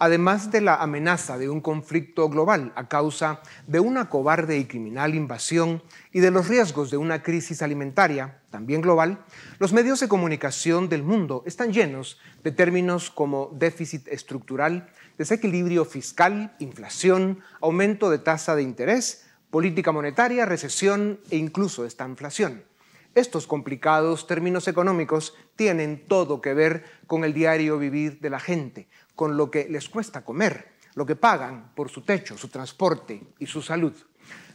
Además de la amenaza de un conflicto global a causa de una cobarde y criminal invasión y de los riesgos de una crisis alimentaria, también global, los medios de comunicación del mundo están llenos de términos como déficit estructural, desequilibrio fiscal, inflación, aumento de tasa de interés, política monetaria, recesión e incluso estanflación. Estos complicados términos económicos tienen todo que ver con el diario vivir de la gente, con lo que les cuesta comer, lo que pagan por su techo, su transporte y su salud.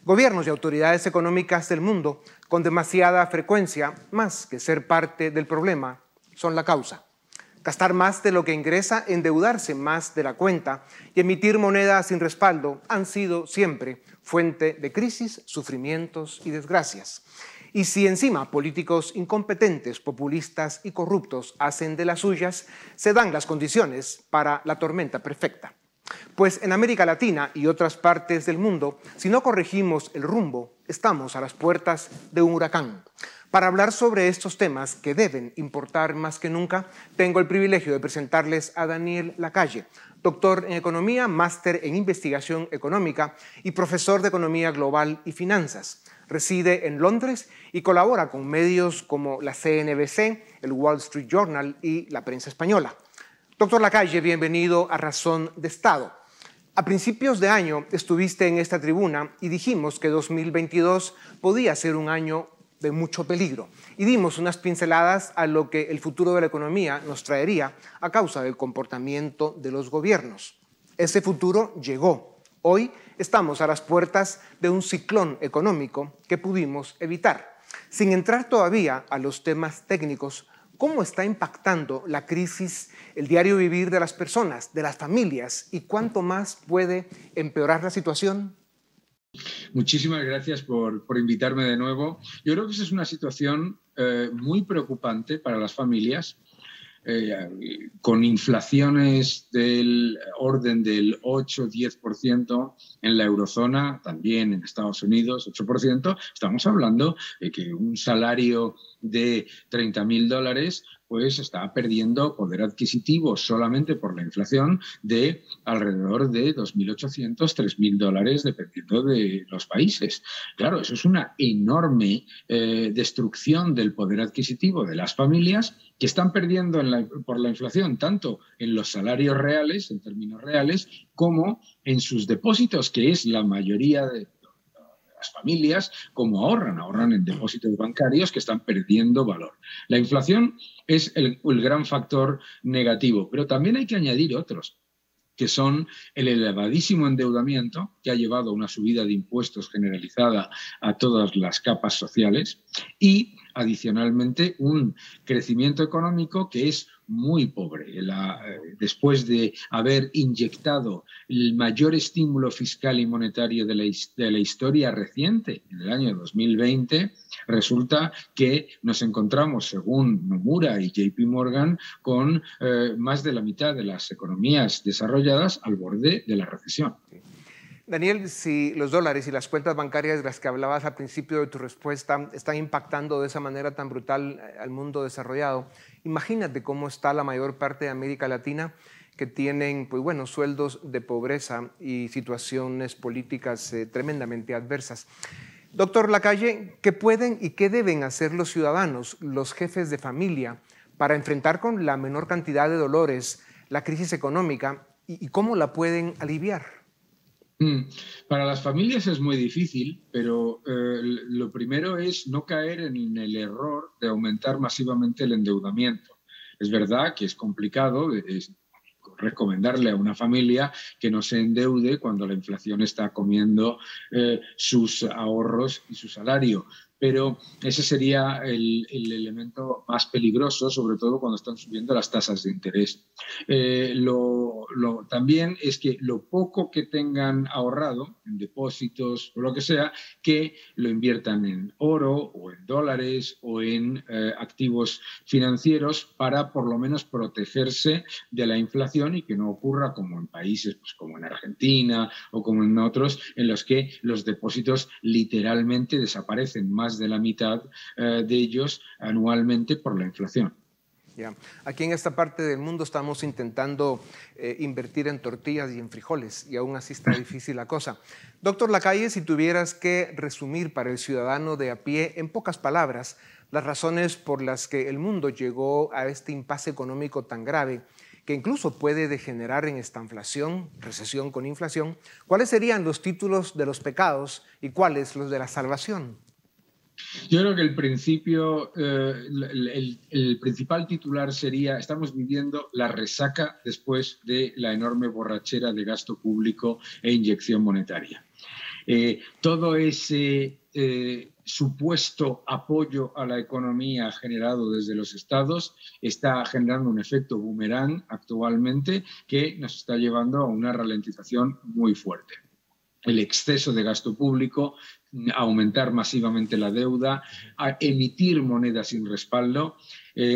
Gobiernos y autoridades económicas del mundo, con demasiada frecuencia, más que ser parte del problema, son la causa. Gastar más de lo que ingresa, endeudarse más de la cuenta y emitir moneda sin respaldo han sido siempre fuente de crisis, sufrimientos y desgracias. Y si encima políticos incompetentes, populistas y corruptos hacen de las suyas, se dan las condiciones para la tormenta perfecta. Pues en América Latina y otras partes del mundo, si no corregimos el rumbo, estamos a las puertas de un huracán. Para hablar sobre estos temas que deben importar más que nunca, tengo el privilegio de presentarles a Daniel Lacalle, doctor en Economía, máster en Investigación Económica y profesor de Economía Global y Finanzas. Reside en Londres y colabora con medios como la CNBC, el Wall Street Journal y la prensa española. Doctor Lacalle, bienvenido a Razón de Estado. A principios de año estuviste en esta tribuna y dijimos que 2022 podía ser un año de mucho peligro y dimos unas pinceladas a lo que el futuro de la economía nos traería a causa del comportamiento de los gobiernos. Ese futuro llegó. Hoy estamos a las puertas de un ciclón económico que pudimos evitar. Sin entrar todavía a los temas técnicos, ¿cómo está impactando la crisis el diario vivir de las personas, de las familias, y cuánto más puede empeorar la situación? Muchísimas gracias por invitarme de nuevo. Yo creo que esa es una situación muy preocupante para las familias, con inflaciones del orden del 8-10% en la eurozona, también en Estados Unidos, 8%. Estamos hablando de que un salario de $30.000 pues está perdiendo poder adquisitivo solamente por la inflación de alrededor de $2.800, $3.000, dependiendo de los países. Claro, eso es una enorme destrucción del poder adquisitivo de las familias que están perdiendo por la inflación, tanto en los salarios reales, en términos reales, como en sus depósitos, que es la mayoría de las familias, como ahorran en depósitos bancarios que están perdiendo valor. La inflación es el gran factor negativo, pero también hay que añadir otros, que son el elevadísimo endeudamiento, que ha llevado a una subida de impuestos generalizada a todas las capas sociales, y adicionalmente un crecimiento económico que es muy pobre. Después de haber inyectado el mayor estímulo fiscal y monetario de la historia reciente, en el año 2020, resulta que nos encontramos, según Nomura y JP Morgan, con más de la mitad de las economías desarrolladas al borde de la recesión. Daniel, si los dólares y las cuentas bancarias de las que hablabas al principio de tu respuesta están impactando de esa manera tan brutal al mundo desarrollado, imagínate cómo está la mayor parte de América Latina, que tienen pues, bueno, sueldos de pobreza y situaciones políticas tremendamente adversas. Doctor Lacalle, ¿qué pueden y qué deben hacer los ciudadanos, los jefes de familia, para enfrentar con la menor cantidad de dolores la crisis económica y cómo la pueden aliviar? Para las familias es muy difícil, pero lo primero es no caer en el error de aumentar masivamente el endeudamiento. Es verdad que es complicado recomendarle a una familia que no se endeude cuando la inflación está comiendo sus ahorros y su salario. Pero ese sería el elemento más peligroso, sobre todo cuando están subiendo las tasas de interés. También es que lo poco que tengan ahorrado en depósitos o lo que sea, que lo inviertan en oro o en dólares o en activos financieros para por lo menos protegerse de la inflación y que no ocurra como en países pues, como en Argentina o como en otros, en los que los depósitos literalmente desaparecen, más de la mitad de ellos anualmente por la inflación. Ya. Aquí en esta parte del mundo estamos intentando invertir en tortillas y en frijoles y aún así está difícil la cosa. Doctor Lacalle, si tuvieras que resumir para el ciudadano de a pie en pocas palabras las razones por las que el mundo llegó a este impasse económico tan grave, que incluso puede degenerar en estanflación, recesión con inflación, ¿cuáles serían los títulos de los pecados y cuáles los de la salvación? Yo creo que el principal titular sería: estamos viviendo la resaca después de la enorme borrachera de gasto público e inyección monetaria. Todo ese supuesto apoyo a la economía generado desde los estados está generando un efecto boomerang actualmente que nos está llevando a una ralentización muy fuerte. El exceso de gasto público, a aumentar masivamente la deuda, a emitir moneda sin respaldo,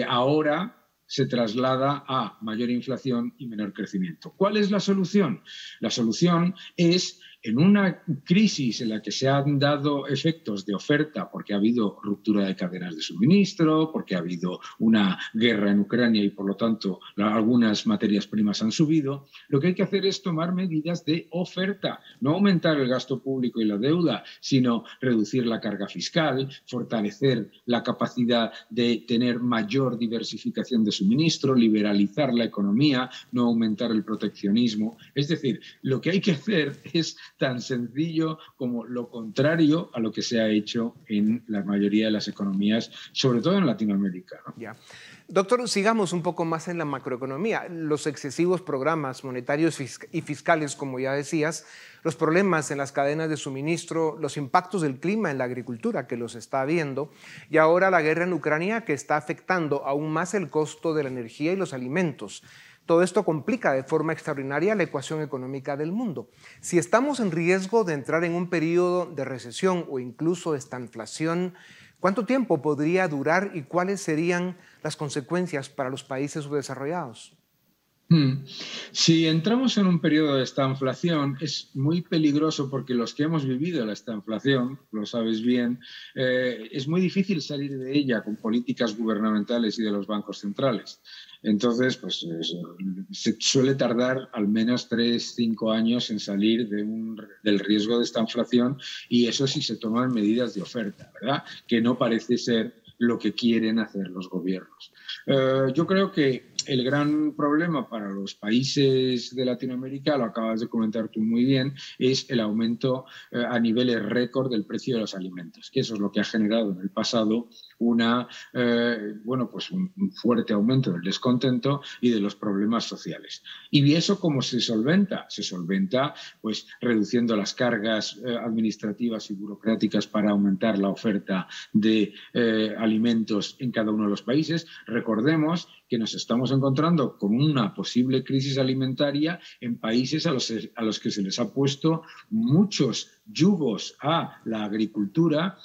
ahora se traslada a mayor inflación y menor crecimiento. ¿Cuál es la solución? La solución es, en una crisis en la que se han dado efectos de oferta porque ha habido ruptura de cadenas de suministro, porque ha habido una guerra en Ucrania y por lo tanto algunas materias primas han subido, lo que hay que hacer es tomar medidas de oferta, no aumentar el gasto público y la deuda, sino reducir la carga fiscal, fortalecer la capacidad de tener mayor diversificación de suministro, liberalizar la economía, no aumentar el proteccionismo. Es decir, lo que hay que hacer es tan sencillo como lo contrario a lo que se ha hecho en la mayoría de las economías, sobre todo en Latinoamérica, ¿no? Ya. Doctor, sigamos un poco más en la macroeconomía. Los excesivos programas monetarios y fiscales, como ya decías, los problemas en las cadenas de suministro, los impactos del clima en la agricultura que los está habiendo y ahora la guerra en Ucrania que está afectando aún más el costo de la energía y los alimentos. Todo esto complica de forma extraordinaria la ecuación económica del mundo. Si estamos en riesgo de entrar en un periodo de recesión o incluso estanflación, ¿cuánto tiempo podría durar y cuáles serían las consecuencias para los países subdesarrollados? Si entramos en un periodo de estanflación es muy peligroso porque los que hemos vivido la estanflación, lo sabes bien, es muy difícil salir de ella con políticas gubernamentales y de los bancos centrales. Entonces, pues se suele tardar al menos 3-5 años en salir del riesgo de estanflación, y eso sí se toman medidas de oferta, ¿verdad? Que no parece ser lo que quieren hacer los gobiernos. Yo creo que el gran problema para los países de Latinoamérica, lo acabas de comentar tú muy bien, es el aumento a niveles récord del precio de los alimentos, que eso es lo que ha generado en el pasado un fuerte aumento del descontento y de los problemas sociales. ¿Y eso cómo se solventa? Se solventa pues reduciendo las cargas administrativas y burocráticas para aumentar la oferta de alimentos en cada uno de los países. Recordemos que nos estamos encontrando con una posible crisis alimentaria en países a los que se les ha puesto muchos yugos a la agricultura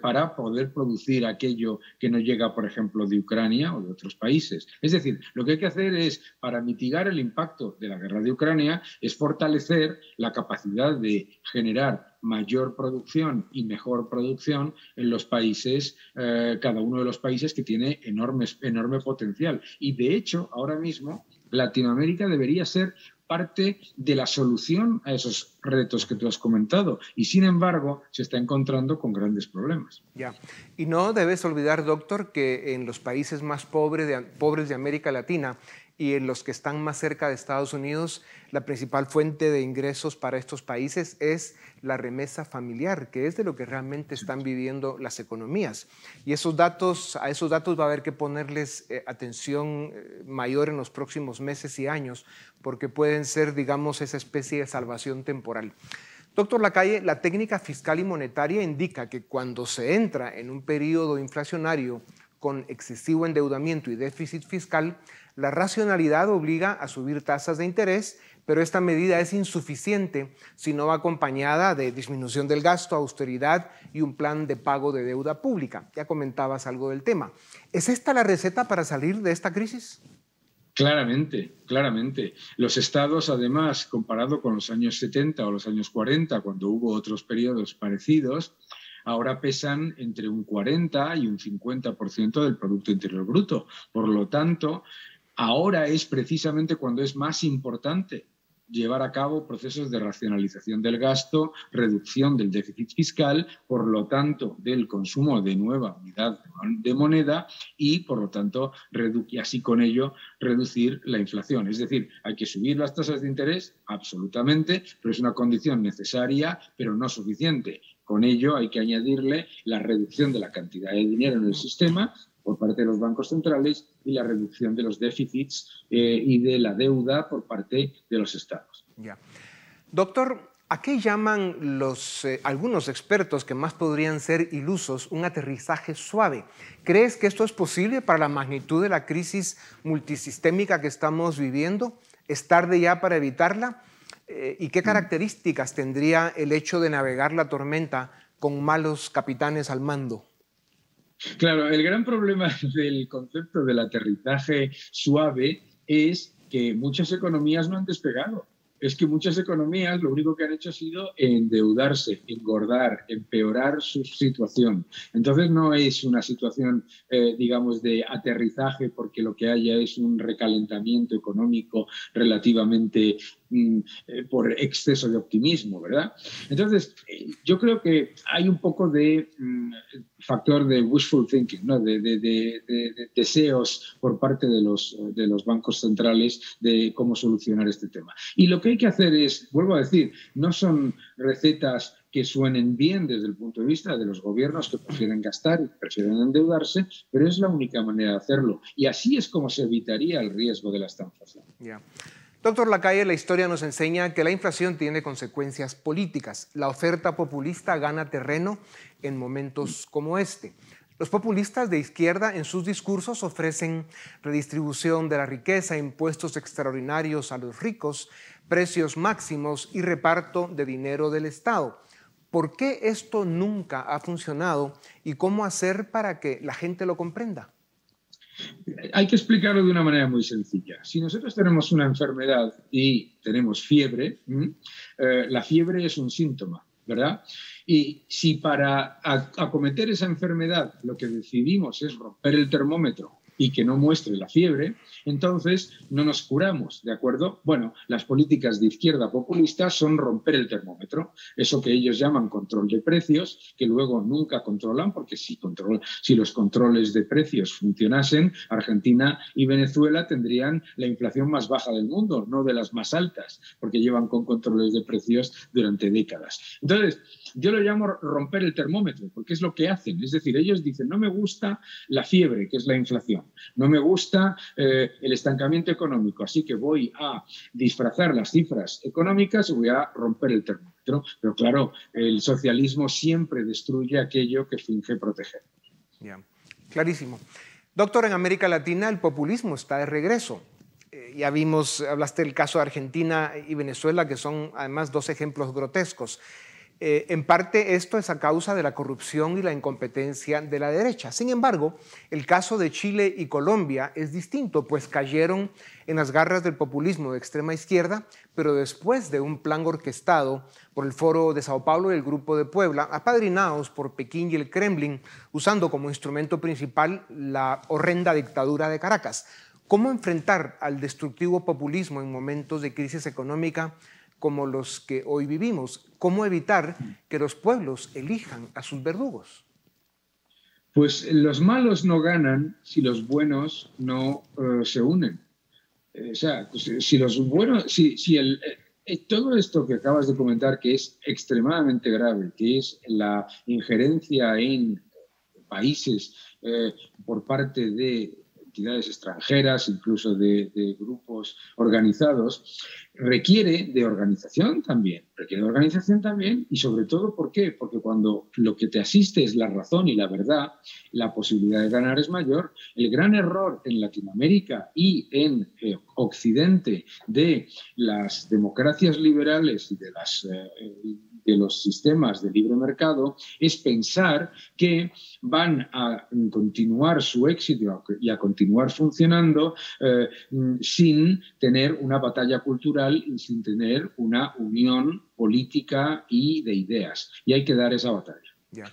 para poder producir aquello que no llega, por ejemplo, de Ucrania o de otros países. Es decir, lo que hay que hacer es, para mitigar el impacto de la guerra de Ucrania, es fortalecer la capacidad de generar mayor producción y mejor producción en los países, cada uno de los países que tiene enorme potencial. Y de hecho, ahora mismo, Latinoamérica debería ser parte de la solución a esos retos que tú has comentado, y sin embargo se está encontrando con grandes problemas. Ya. Y no debes olvidar, doctor, que en los países más pobres de América Latina y en los que están más cerca de Estados Unidos, la principal fuente de ingresos para estos países es la remesa familiar, que es de lo que realmente están viviendo las economías. Y a esos datos va a haber que ponerles atención mayor en los próximos meses y años, porque pueden ser, digamos, esa especie de salvación temporal. Doctor Lacalle, la técnica fiscal y monetaria indica que cuando se entra en un periodo inflacionario con excesivo endeudamiento y déficit fiscal, la racionalidad obliga a subir tasas de interés, pero esta medida es insuficiente si no va acompañada de disminución del gasto, austeridad y un plan de pago de deuda pública. Ya comentabas algo del tema. ¿Es esta la receta para salir de esta crisis? Claramente, claramente. Los estados, además, comparado con los años 70 o los años 40, cuando hubo otros periodos parecidos, ahora pesan entre un 40 y un 50% del Producto Interior Bruto. Por lo tanto, ahora es precisamente cuando es más importante llevar a cabo procesos de racionalización del gasto, reducción del déficit fiscal, por lo tanto, del consumo de nueva unidad de moneda y, por lo tanto, y así con ello reducir la inflación. Es decir, hay que subir las tasas de interés, absolutamente, pero es una condición necesaria, pero no suficiente. Con ello hay que añadirle la reducción de la cantidad de dinero en el sistema por parte de los bancos centrales y la reducción de los déficits y de la deuda por parte de los estados. Ya. Doctor, ¿a qué llaman algunos expertos que más podrían ser ilusos un aterrizaje suave? ¿Crees que esto es posible para la magnitud de la crisis multisistémica que estamos viviendo? ¿Es tarde ya para evitarla? ¿Y qué características tendría el hecho de navegar la tormenta con malos capitanes al mando? Claro, el gran problema del concepto del aterrizaje suave es que muchas economías no han despegado. Es que muchas economías lo único que han hecho ha sido endeudarse, engordar, empeorar su situación. Entonces no es una situación, digamos, de aterrizaje porque lo que haya es un recalentamiento económico relativamente por exceso de optimismo, ¿verdad? Entonces, yo creo que hay un poco de factor de wishful thinking, ¿no? de deseos por parte de los bancos centrales de cómo solucionar este tema. Y lo que hay que hacer es, vuelvo a decir, no son recetas que suenen bien desde el punto de vista de los gobiernos que prefieren gastar y prefieren endeudarse, pero es la única manera de hacerlo. Y así es como se evitaría el riesgo de la estanflación. Yeah. Doctor Lacalle, la historia nos enseña que la inflación tiene consecuencias políticas. La oferta populista gana terreno en momentos como este. Los populistas de izquierda en sus discursos ofrecen redistribución de la riqueza, impuestos extraordinarios a los ricos, precios máximos y reparto de dinero del Estado. ¿Por qué esto nunca ha funcionado y cómo hacer para que la gente lo comprenda? Hay que explicarlo de una manera muy sencilla. Si nosotros tenemos una enfermedad y tenemos fiebre, la fiebre es un síntoma, ¿verdad? Y si para acometer esa enfermedad lo que decidimos es romper el termómetro y que no muestre la fiebre, entonces no nos curamos, ¿de acuerdo? Bueno, las políticas de izquierda populista son romper el termómetro, eso que ellos llaman control de precios, que luego nunca controlan, porque si los controles de precios funcionasen, Argentina y Venezuela tendrían la inflación más baja del mundo, no de las más altas, porque llevan con controles de precios durante décadas. Entonces, yo lo llamo romper el termómetro, porque es lo que hacen. Es decir, ellos dicen, no me gusta la fiebre, que es la inflación, no me gusta el estancamiento económico, así que voy a disfrazar las cifras económicas y voy a romper el termómetro. Pero claro, el socialismo siempre destruye aquello que finge proteger. Yeah. Clarísimo. Doctor, en América Latina el populismo está de regreso. Ya vimos, hablaste del caso de Argentina y Venezuela, que son además dos ejemplos grotescos. En parte esto es a causa de la corrupción y la incompetencia de la derecha. Sin embargo, el caso de Chile y Colombia es distinto, pues cayeron en las garras del populismo de extrema izquierda, pero después de un plan orquestado por el Foro de Sao Paulo y el Grupo de Puebla, apadrinados por Pekín y el Kremlin, usando como instrumento principal la horrenda dictadura de Caracas. ¿Cómo enfrentar al destructivo populismo en momentos de crisis económica como los que hoy vivimos? ¿Cómo evitar que los pueblos elijan a sus verdugos? Pues los malos no ganan si los buenos no se unen. O sea, pues, si los buenos, todo esto que acabas de comentar, que es extremadamente grave, que es la injerencia en países por parte de entidades extranjeras, incluso de grupos organizados, requiere de organización también y sobre todo, ¿por qué? Porque cuando lo que te asiste es la razón y la verdad, la posibilidad de ganar es mayor. El gran error en Latinoamérica y en Occidente de las democracias liberales y de los sistemas de libre mercado es pensar que van a continuar su éxito y a continuar funcionando sin tener una batalla cultural y sin tener una unión política y de ideas. Y hay que dar esa batalla. Ya.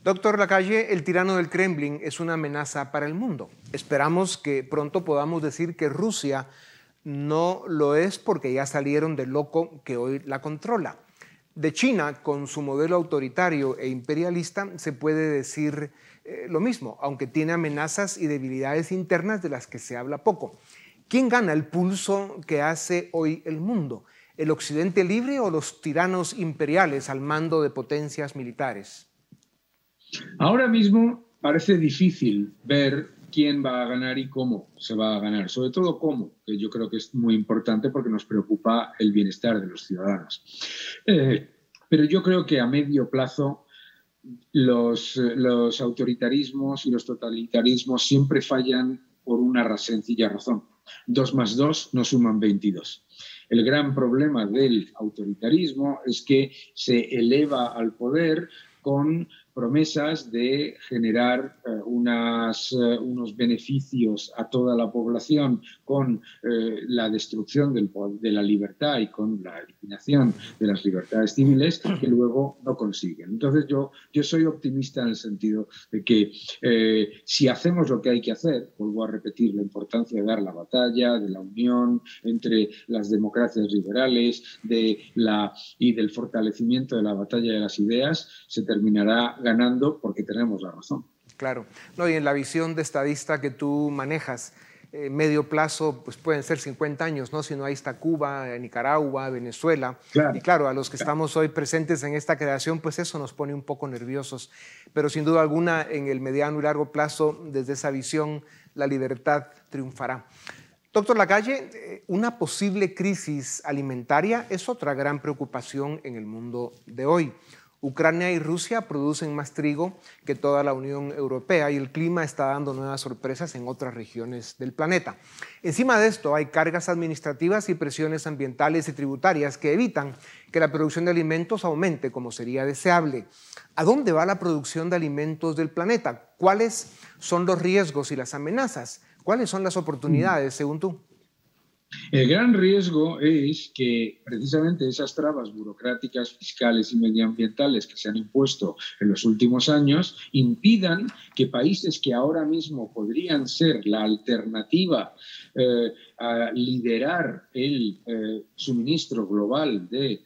Doctor Lacalle, el tirano del Kremlin es una amenaza para el mundo. Esperamos que pronto podamos decir que Rusia no lo es porque ya salieron del loco que hoy la controla. De China, con su modelo autoritario e imperialista, se puede decir lo mismo, aunque tiene amenazas y debilidades internas de las que se habla poco. ¿Quién gana el pulso que hace hoy el mundo? ¿El Occidente libre o los tiranos imperiales al mando de potencias militares? Ahora mismo parece difícil ver quién va a ganar y cómo se va a ganar, sobre todo cómo, que yo creo que es muy importante porque nos preocupa el bienestar de los ciudadanos. Pero yo creo que a medio plazo los autoritarismos y los totalitarismos siempre fallan por una sencilla razón. 2 más 2 no suman 22. El gran problema del autoritarismo es que se eleva al poder con promesas de generar unos beneficios a toda la población con la destrucción de la libertad y con la eliminación de las libertades civiles que luego no consiguen. Entonces yo soy optimista en el sentido de que si hacemos lo que hay que hacer, vuelvo a repetir la importancia de dar la batalla, de la unión entre las democracias liberales y del fortalecimiento de la batalla de las ideas, se terminará ganando porque tenemos la razón. Claro. No, y en la visión de estadista que tú manejas, medio plazo, pues pueden ser 50 años, ¿no? Si no, ahí está Cuba, Nicaragua, Venezuela. Claro. Y claro, a los que estamos hoy presentes en esta creación, pues eso nos pone un poco nerviosos. Pero sin duda alguna, en el mediano y largo plazo, desde esa visión, la libertad triunfará. Doctor Lacalle, una posible crisis alimentaria es otra gran preocupación en el mundo de hoy. Ucrania y Rusia producen más trigo que toda la Unión Europea y el clima está dando nuevas sorpresas en otras regiones del planeta. Encima de esto hay cargas administrativas y presiones ambientales y tributarias que evitan que la producción de alimentos aumente como sería deseable. ¿A dónde va la producción de alimentos del planeta? ¿Cuáles son los riesgos y las amenazas? ¿Cuáles son las oportunidades, según tú? El gran riesgo es que precisamente esas trabas burocráticas, fiscales y medioambientales que se han impuesto en los últimos años impidan que países que ahora mismo podrían ser la alternativa a liderar el suministro global de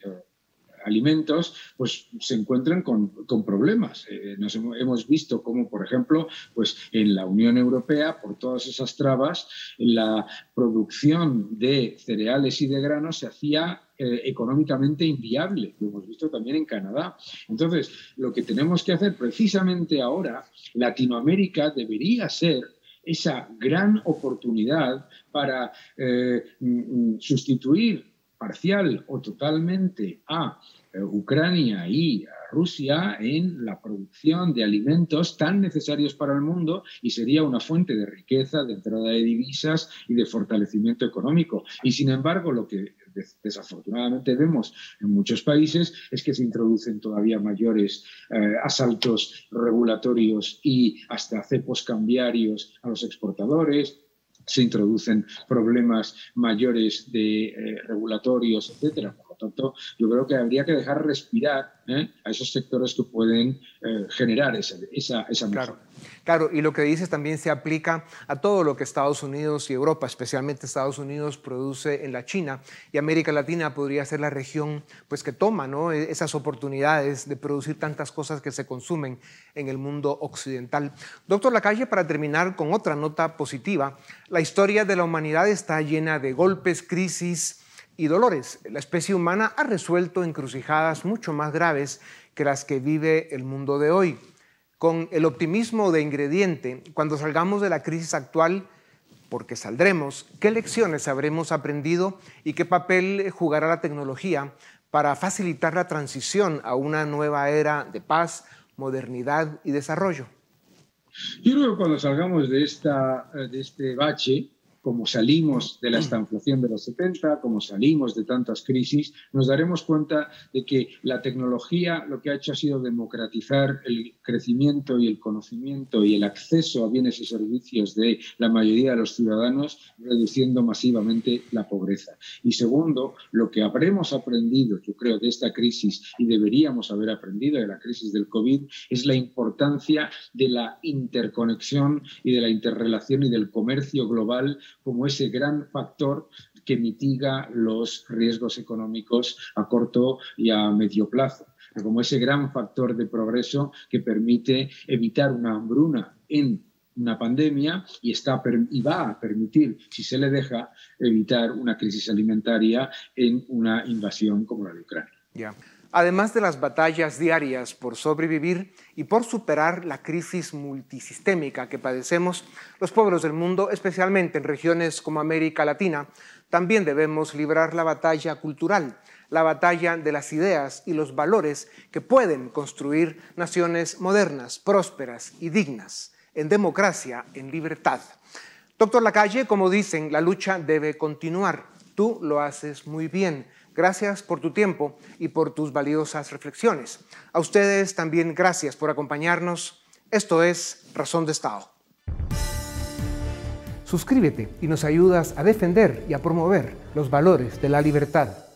alimentos, pues se encuentran con problemas. Hemos visto cómo, por ejemplo, pues en la Unión Europea, por todas esas trabas, la producción de cereales y de granos se hacía económicamente inviable. Lo hemos visto también en Canadá. Entonces, lo que tenemos que hacer precisamente ahora, Latinoamérica debería ser esa gran oportunidad para sustituir parcial o totalmente a Ucrania y a Rusia en la producción de alimentos tan necesarios para el mundo y sería una fuente de riqueza, de entrada de divisas y de fortalecimiento económico. Y sin embargo, lo que desafortunadamente vemos en muchos países es que se introducen todavía mayores asaltos regulatorios y hasta cepos cambiarios a los exportadores. Se introducen problemas mayores de regulatorios, etcétera. Por lo tanto, yo creo que habría que dejar respirar a esos sectores que pueden generar esa mejora. Claro, y lo que dices también se aplica a todo lo que Estados Unidos y Europa, especialmente Estados Unidos, produce en la China, y América Latina podría ser la región pues, que toma, ¿no?, esas oportunidades de producir tantas cosas que se consumen en el mundo occidental. Doctor Lacalle, para terminar con otra nota positiva, la historia de la humanidad está llena de golpes, crisis y dolores. La especie humana ha resuelto encrucijadas mucho más graves que las que vive el mundo de hoy. Con el optimismo de ingrediente, cuando salgamos de la crisis actual, porque saldremos, ¿qué lecciones habremos aprendido y qué papel jugará la tecnología para facilitar la transición a una nueva era de paz, modernidad y desarrollo? Yo creo que cuando salgamos de este bache, como salimos de la estanflación de los 70, como salimos de tantas crisis, nos daremos cuenta de que la tecnología lo que ha hecho ha sido democratizar el crecimiento y el conocimiento y el acceso a bienes y servicios de la mayoría de los ciudadanos, reduciendo masivamente la pobreza. Y segundo, lo que habremos aprendido, yo creo, de esta crisis y deberíamos haber aprendido de la crisis del COVID, es la importancia de la interconexión y de la interrelación y del comercio global como ese gran factor que mitiga los riesgos económicos a corto y a medio plazo, como ese gran factor de progreso que permite evitar una hambruna en una pandemia y va a permitir, si se le deja, evitar una crisis alimentaria en una invasión como la de Ucrania. Yeah. Además de las batallas diarias por sobrevivir y por superar la crisis multisistémica que padecemos, los pueblos del mundo, especialmente en regiones como América Latina, también debemos librar la batalla cultural, la batalla de las ideas y los valores que pueden construir naciones modernas, prósperas y dignas, en democracia, en libertad. Doctor Lacalle, como dicen, la lucha debe continuar. Tú lo haces muy bien. Gracias por tu tiempo y por tus valiosas reflexiones. A ustedes también gracias por acompañarnos. Esto es Razón de Estado. Suscríbete y nos ayudas a defender y a promover los valores de la libertad.